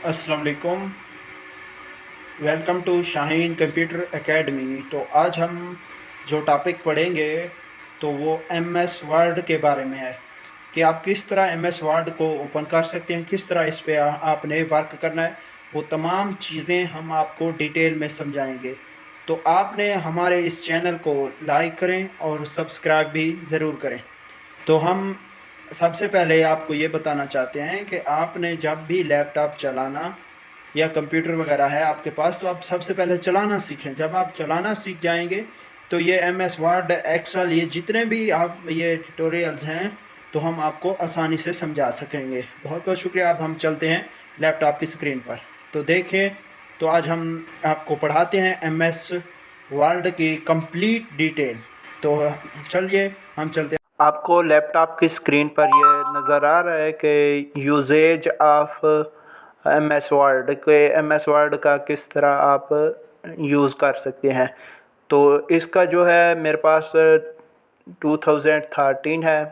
अस्सलाम वालेकुम। Welcome to Shaheen computer academy. तो आज हम जो टॉपिक पढ़ेंगे तो वो एमएस वर्ड के बारे में है कि आप किस तरह एमएस वर्ड को ओपन कर सकते हैं, किस तरह इस पे आपने वर्क करना है। वो तमाम चीज़ें हम आपको डिटेल में समझाएंगे। तो आपने हमारे इस चैनल को लाइक करें और सब्सक्राइब भी ज़रूर करें। तो हम सबसे पहले आपको ये बताना चाहते हैं कि आपने जब भी लैपटॉप चलाना या कंप्यूटर वगैरह है आपके पास, तो आप सबसे पहले चलाना सीखें। जब आप चलाना सीख जाएंगे तो ये एमएस वर्ड, एक्सेल, ये जितने भी आप ये ट्यूटोरियल्स हैं तो हम आपको आसानी से समझा सकेंगे। बहुत बहुत शुक्रिया। अब हम चलते हैं लैपटॉप की स्क्रीन पर। तो देखें, तो आज हम आपको पढ़ाते हैं एमएस वर्ड की कंप्लीट डिटेल। तो चलिए हम चलते हैं। आपको लैपटॉप की स्क्रीन पर ये नज़र आ रहा है कि यूजेज ऑफ एमएस वर्ड के, एमएस वर्ड का किस तरह आप यूज़ कर सकते हैं। तो इसका जो है मेरे पास 2013 है।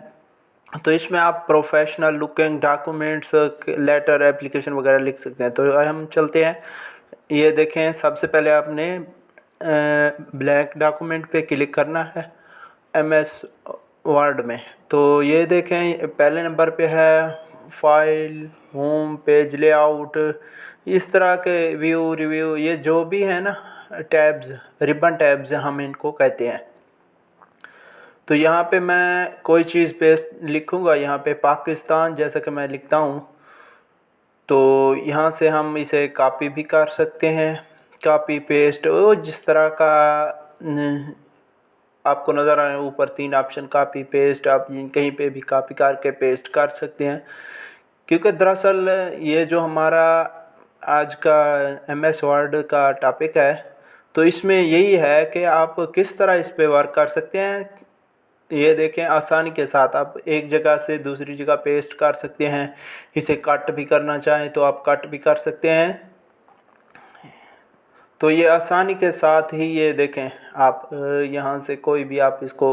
तो इसमें आप professional looking documents, letter, application वगैरह लिख सकते हैं। तो हम चलते हैं। ये देखें, सबसे पहले आपने ब्लैंक डॉक्यूमेंट पे क्लिक करना है एमएस वर्ड में। तो ये देखें, पहले नंबर पे है फाइल, होम पेज, लेआउट, इस तरह के व्यू, रिव्यू, ये जो भी है ना टैब्स, रिबन टैब्स हम इनको कहते हैं। तो यहाँ पे मैं कोई चीज़ पेस्ट लिखूँगा, यहाँ पे पाकिस्तान जैसा कि मैं लिखता हूँ। तो यहाँ से हम इसे कॉपी भी कर सकते हैं, कॉपी पेस्ट, वो जिस तरह का आपको नज़र आ रहा है ऊपर 3 ऑप्शन, कॉपी पेस्ट, आप कहीं पे भी कॉपी करके पेस्ट कर सकते हैं। क्योंकि दरअसल ये जो हमारा आज का एमएस वर्ड का टॉपिक है, तो इसमें यही है कि आप किस तरह इस पे वर्क कर सकते हैं। ये देखें, आसानी के साथ आप एक जगह से दूसरी जगह पेस्ट कर सकते हैं। इसे कट भी करना चाहें तो आप कट भी कर सकते हैं। तो ये आसानी के साथ ही, ये देखें, आप यहाँ से कोई भी आप इसको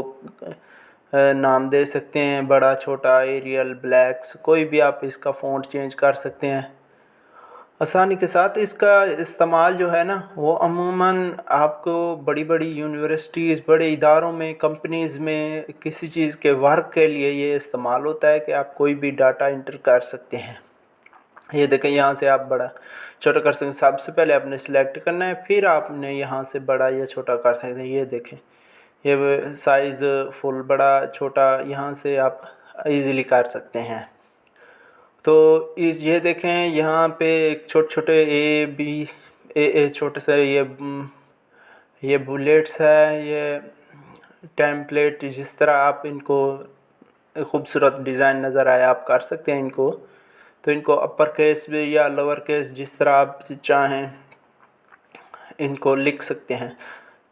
नाम दे सकते हैं, बड़ा, छोटा, एरियल, ब्लैक्स, कोई भी आप इसका फ़ॉन्ट चेंज कर सकते हैं आसानी के साथ। इसका इस्तेमाल जो है ना वो अमूमन आपको बड़ी बड़ी यूनिवर्सिटीज़, बड़े इदारों में, कंपनीज़ में किसी चीज़ के वर्क के लिए ये इस्तेमाल होता है कि आप कोई भी डाटा इंटर कर सकते हैं। ये देखें, यहाँ से आप बड़ा छोटा कर सकते हैं। सबसे पहले आपने सिलेक्ट करना है, फिर आपने यहाँ से बड़ा या छोटा कर सकते हैं। ये देखें, ये साइज़ फुल, बड़ा, छोटा, यहाँ से आप इजीली कर सकते हैं। तो इस ये देखें, यहाँ पे छोटे छोटे ए बी ए छोटे से ये बुलेट्स है, ये टेम्पलेट, जिस तरह आप इनको खूबसूरत डिज़ाइन नज़र आए आप कर सकते हैं इनको। तो इनको अपर केस भी या लोअर केस जिस तरह आप चाहें इनको लिख सकते हैं।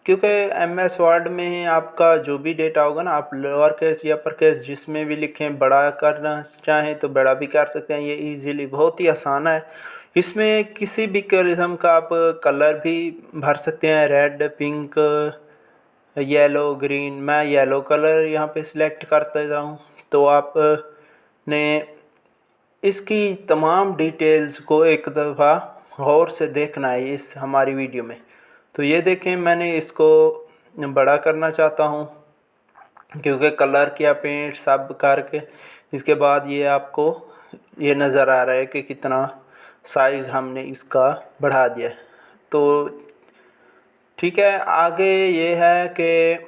क्योंकि एमएस वर्ड में आपका जो भी डेटा होगा ना, आप लोअर केस या अपर केस जिसमें भी लिखें, बड़ा करना चाहें तो बड़ा भी कर सकते हैं। ये इजीली, बहुत ही आसान है। इसमें किसी भी किस्म का आप कलर भी भर सकते हैं, रेड, पिंक, येलो, ग्रीन। मैं येलो कलर यहाँ पे सिलेक्ट कर देता हूँ। तो आप ने इसकी तमाम डिटेल्स को एक दफ़ा गौर से देखना है इस हमारी वीडियो में। तो ये देखें, मैंने इसको बड़ा करना चाहता हूँ क्योंकि कलर किया, पेंट सब करके इसके बाद ये आपको ये नज़र आ रहा है कि कितना साइज़ हमने इसका बढ़ा दिया है। तो ठीक है, आगे ये है कि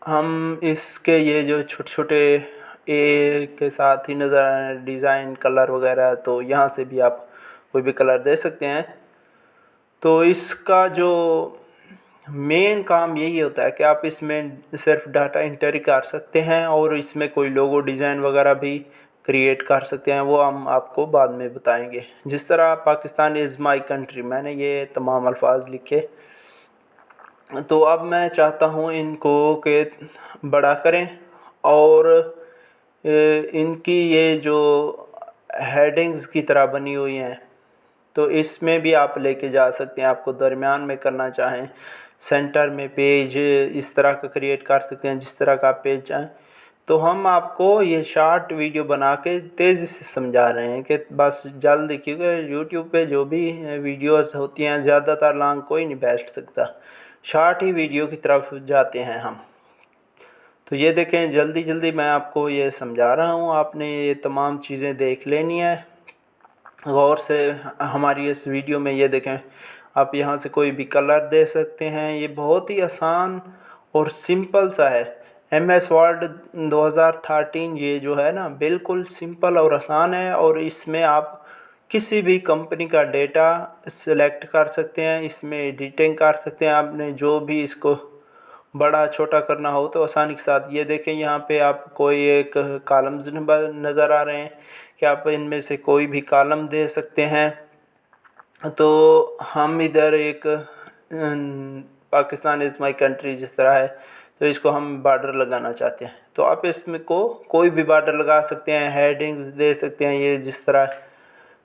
हम इसके ये जो छोटे छोटे ए के साथ ही नज़र आ रहे हैं डिज़ाइन, कलर वगैरह, तो यहाँ से भी आप कोई भी कलर दे सकते हैं। तो इसका जो मेन काम यही होता है कि आप इसमें सिर्फ डाटा एंट्री कर सकते हैं और इसमें कोई लोगो, डिज़ाइन वगैरह भी क्रिएट कर सकते हैं। वो हम आपको बाद में बताएंगे। जिस तरह पाकिस्तान इज़ माई कंट्री, मैंने ये तमाम अल्फाज लिखे। तो अब मैं चाहता हूँ इनको के बड़ा करें और इनकी ये जो हेडिंग्स की तरह बनी हुई हैं, तो इसमें भी आप लेके जा सकते हैं। आपको दरमियान में करना चाहें, सेंटर में पेज इस तरह का क्रिएट कर सकते हैं जिस तरह का आप पेज चाहें। तो हम आपको ये शॉर्ट वीडियो बना के तेज़ी से समझा रहे हैं कि बस जल्द, क्योंकि यूट्यूब पे जो भी वीडियोस होती हैं ज़्यादातर लॉन्ग कोई नहीं बैठ सकता, शॉर्ट ही वीडियो की तरफ जाते हैं हम। तो ये देखें, जल्दी जल्दी मैं आपको ये समझा रहा हूँ, आपने ये तमाम चीज़ें देख लेनी है गौर से हमारी इस वीडियो में। ये देखें, आप यहाँ से कोई भी कलर दे सकते हैं, ये बहुत ही आसान और सिंपल सा है। MS वर्ड 2013 ये जो है ना, बिल्कुल सिंपल और आसान है, और इसमें आप किसी भी कंपनी का डेटा सेलेक्ट कर सकते हैं, इसमें एडिटिंग कर सकते हैं, आपने जो भी इसको बड़ा छोटा करना हो तो आसानी के साथ। ये देखें, यहाँ पे आप कोई एक कॉलम्स नज़र आ रहे हैं कि आप इनमें से कोई भी कॉलम दे सकते हैं। तो हम इधर एक पाकिस्तान इज़ माई कंट्री जिस तरह है, तो इसको हम बॉर्डर लगाना चाहते हैं, तो आप इसमें को कोई भी बॉर्डर लगा सकते हैं, हेडिंग्स दे सकते हैं, ये जिस तरह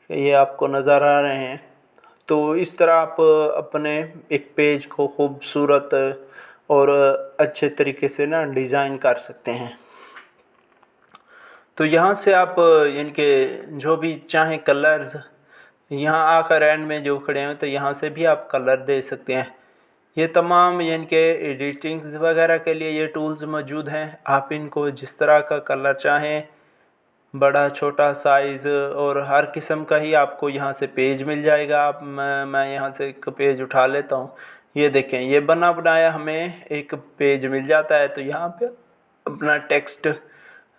ये आपको नज़र आ रहे हैं। तो इस तरह आप अपने एक पेज को खूबसूरत और अच्छे तरीके से ना डिज़ाइन कर सकते हैं। तो यहाँ से आप इनके जो भी चाहें कलर्स, यहाँ आकर एंड में जो खड़े हैं तो यहाँ से भी आप कलर दे सकते हैं। ये तमाम इनके एडिटिंग्स वगैरह के लिए ये टूल्स मौजूद हैं। आप इनको जिस तरह का कलर चाहें, बड़ा छोटा साइज़ और हर किस्म का ही आपको यहाँ से पेज मिल जाएगा। आप मैं यहाँ से एक पेज उठा लेता हूँ। ये देखें, ये बना बनाया हमें एक पेज मिल जाता है। तो यहाँ पे अपना टेक्स्ट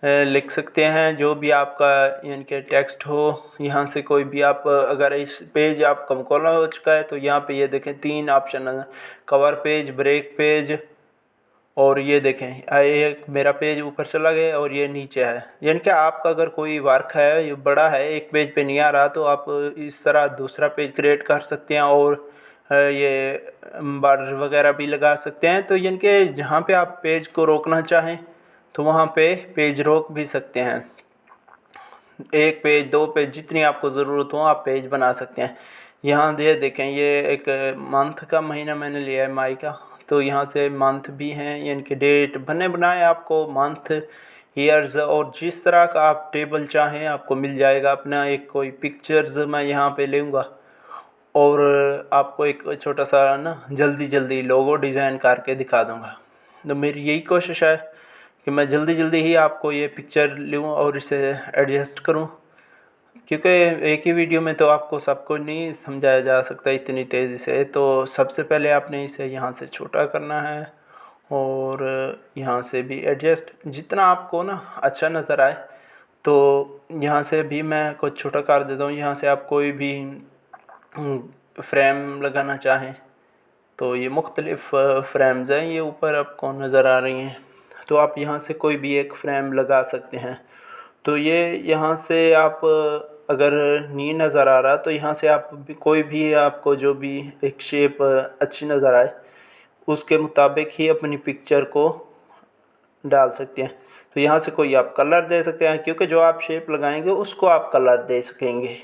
लिख सकते हैं, जो भी आपका इनके टेक्स्ट हो। यहाँ से कोई भी आप, अगर इस पेज आपका मुकम्मल हो चुका है तो यहाँ पे ये देखें 3 ऑप्शन है, कवर पेज, ब्रेक पेज, और ये देखें एक मेरा पेज ऊपर चला गया और ये नीचे है। यानी कि आपका अगर कोई वर्क है, ये बड़ा है, एक पेज पे नहीं आ रहा, तो आप इस तरह दूसरा पेज क्रिएट कर सकते हैं और ये बॉर्डर वगैरह भी लगा सकते हैं। तो यानी कि जहाँ पे आप पेज को रोकना चाहें तो वहाँ पे पेज रोक भी सकते हैं। 1 पेज, 2 पेज, जितनी आपको ज़रूरत हो आप पेज बना सकते हैं। यहाँ ये देखें, ये एक मंथ का महीना मैंने लिया है मई का, तो यहाँ से मंथ भी हैं, यानी कि डेट बने बनाए आपको मंथ, ईयर्स, और जिस तरह का आप टेबल चाहें आपको मिल जाएगा। अपना एक कोई पिक्चर्स मैं यहाँ पे लूँगा और आपको एक छोटा सा ना जल्दी जल्दी लोगो डिज़ाइन करके दिखा दूँगा। तो मेरी यही कोशिश है कि मैं जल्दी जल्दी ही आपको ये पिक्चर लूँ और इसे एडजस्ट करूँ, क्योंकि एक ही वीडियो में तो आपको सबको नहीं समझाया जा सकता इतनी तेज़ी से। तो सबसे पहले आपने इसे यहाँ से छोटा करना है और यहाँ से भी एडजस्ट, जितना आपको ना अच्छा नज़र आए। तो यहाँ से भी मैं कुछ छोटा कर देता हूँ। यहाँ से आप कोई भी फ्रेम लगाना चाहें तो ये मुख्तलिफ़ फ्रेम्स हैं, ये ऊपर आपको नज़र आ रही हैं। तो आप यहाँ से कोई भी एक फ्रेम लगा सकते हैं। तो ये यहाँ से आप अगर नहीं नज़र आ रहा तो यहाँ से आप भी कोई भी आपको जो भी एक शेप अच्छी नज़र आए उसके मुताबिक ही अपनी पिक्चर को डाल सकते हैं। तो यहाँ से कोई आप कलर दे सकते हैं, क्योंकि जो आप शेप लगाएंगे उसको आप कलर दे सकेंगे।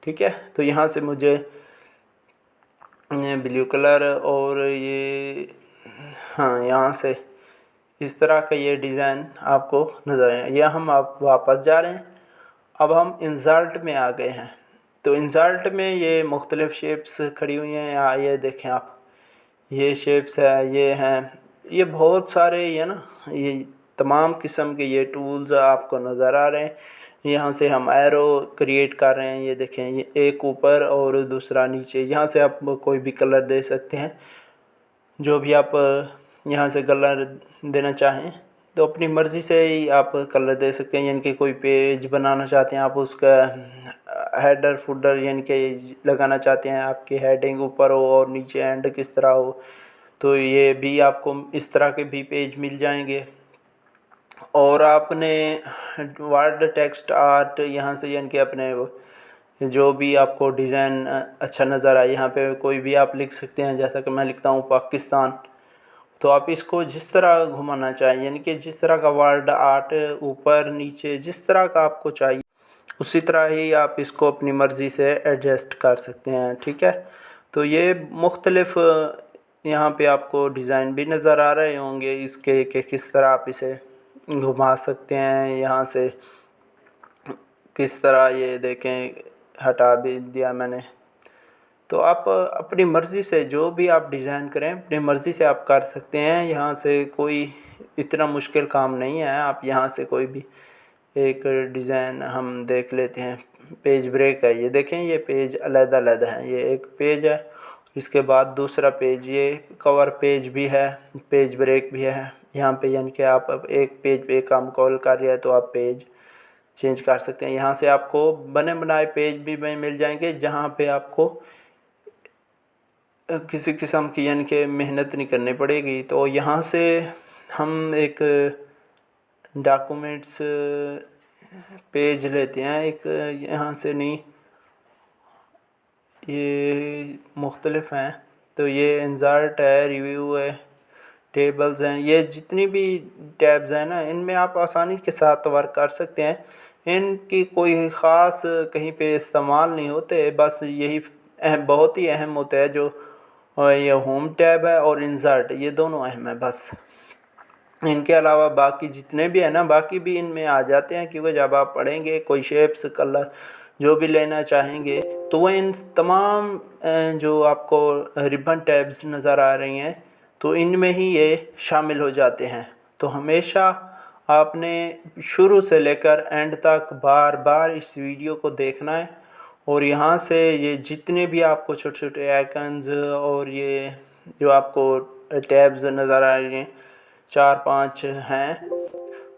ठीक है, तो यहाँ से मुझे ब्लू कलर और ये, हाँ, यहाँ से इस तरह का ये डिज़ाइन आपको नज़र आए। यह हम आप वापस जा रहे हैं, अब हम इंसर्ट में आ गए हैं। तो इंसर्ट में ये मुख्तलिफ़ शेप्स खड़ी हुई हैं। यहाँ ये देखें आप, ये शेप्स है, ये हैं, ये बहुत सारे, ये ना, ये तमाम किस्म के ये टूल्स आपको नज़र आ रहे हैं। यहाँ से हम एरो क्रिएट कर रहे हैं। ये देखें, ये एक ऊपर और दूसरा नीचे। यहाँ से आप कोई भी कलर दे सकते हैं, जो भी आप यहाँ से कलर देना चाहें तो अपनी मर्ज़ी से ही आप कलर दे सकते हैं। यानी कि कोई पेज बनाना चाहते हैं आप, उसका हेडर फुटर यानी कि लगाना चाहते हैं, आपकी हेडिंग ऊपर हो और नीचे एंड किस तरह हो, तो ये भी आपको इस तरह के भी पेज मिल जाएंगे। और आपने वर्ड टेक्स्ट आर्ट यहाँ से यानी कि अपने जो भी आपको डिज़ाइन अच्छा नज़र आए, यहाँ पे कोई भी आप लिख सकते हैं। जैसा कि मैं लिखता हूँ पाकिस्तान, तो आप इसको जिस तरह घुमाना चाहिए, यानी कि जिस तरह का वर्ड आर्ट ऊपर नीचे जिस तरह का आपको चाहिए उसी तरह ही आप इसको अपनी मर्ज़ी से एडजस्ट कर सकते हैं। ठीक है, तो ये मुख्तलिफ़ यहाँ पे आपको डिज़ाइन भी नज़र आ रहे होंगे इसके कि किस तरह आप इसे घुमा सकते हैं यहाँ से। किस तरह ये देखें, हटा भी दिया मैंने। तो आप अपनी मर्ज़ी से जो भी आप डिज़ाइन करें अपनी मर्ज़ी से आप कर सकते हैं। यहाँ से कोई इतना मुश्किल काम नहीं है। आप यहाँ से कोई भी एक डिज़ाइन हम देख लेते हैं। पेज ब्रेक है, ये देखें, ये पेज अलग-अलग है। ये एक पेज है, इसके बाद दूसरा पेज, ये कवर पेज भी है, पेज ब्रेक भी है। यहाँ पे यानी कि आप अब एक पेज पे काम कॉल कर रहे हैं तो आप पेज चेंज कर सकते हैं। यहाँ से आपको बने बनाए पेज भी मिल जाएंगे जहाँ पे आपको किसी किस्म की यानी कि मेहनत नहीं करनी पड़ेगी। तो यहाँ से हम एक डॉक्यूमेंट्स पेज लेते हैं, एक यहाँ से नहीं, ये मुख्तलिफ हैं। तो ये इंसर्ट है, रिव्यू है, टेबल्स हैं, ये जितनी भी टैब्स हैं ना, इनमें आप आसानी के साथ वर्क कर सकते हैं। इनकी कोई ख़ास कहीं पे इस्तेमाल नहीं होते, बस यही बहुत ही अहम होता है जो ये होम टैब है और इंसर्ट, ये दोनों अहम है बस। इनके अलावा बाकी जितने भी हैं ना, बाकी भी इनमें आ जाते हैं, क्योंकि जब आप पढ़ेंगे कोई शेप्स कलर जो भी लेना चाहेंगे तो वो इन तमाम जो आपको रिबन टैब्स नज़र आ रही हैं तो इनमें ही ये शामिल हो जाते हैं। तो हमेशा आपने शुरू से लेकर एंड तक बार बार इस वीडियो को देखना है और यहाँ से ये जितने भी आपको छोटे छोटे आइकन्स और ये जो आपको टैब्स नज़र आ रही हैं 4-5 हैं,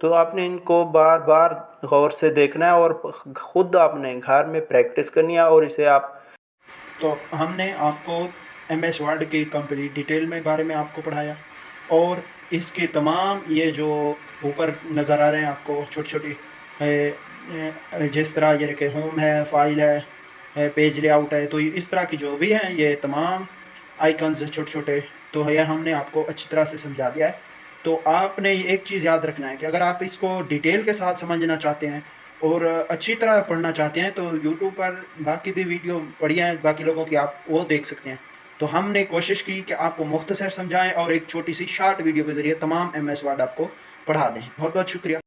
तो आपने इनको बार बार गौर से देखना है और ख़ुद आपने घर में प्रैक्टिस करनी है और इसे आप। तो हमने आपको MS वर्ड की कंप्लीट डिटेल में बारे में आपको पढ़ाया और इसके तमाम ये जो ऊपर नज़र आ रहे हैं आपको छोटी छोटी जिस तरह ये कि होम है, फाइल है, पेज लेआउट है, तो इस तरह की जो भी हैं ये तमाम आइकन्स छोटे छोटे, तो यह हमने आपको अच्छी तरह से समझा दिया है। तो आपने एक चीज़ याद रखना है कि अगर आप इसको डिटेल के साथ समझना चाहते हैं और अच्छी तरह पढ़ना चाहते हैं तो YouTube पर बाकी भी वीडियो बढ़िया हैं बाकी लोगों की, आप वो देख सकते हैं। तो हमने कोशिश की कि आपको मुख्तसर समझाएं और एक छोटी सी शॉर्ट वीडियो के ज़रिए तमाम MS वर्ड आपको पढ़ा दें। बहुत बहुत शुक्रिया।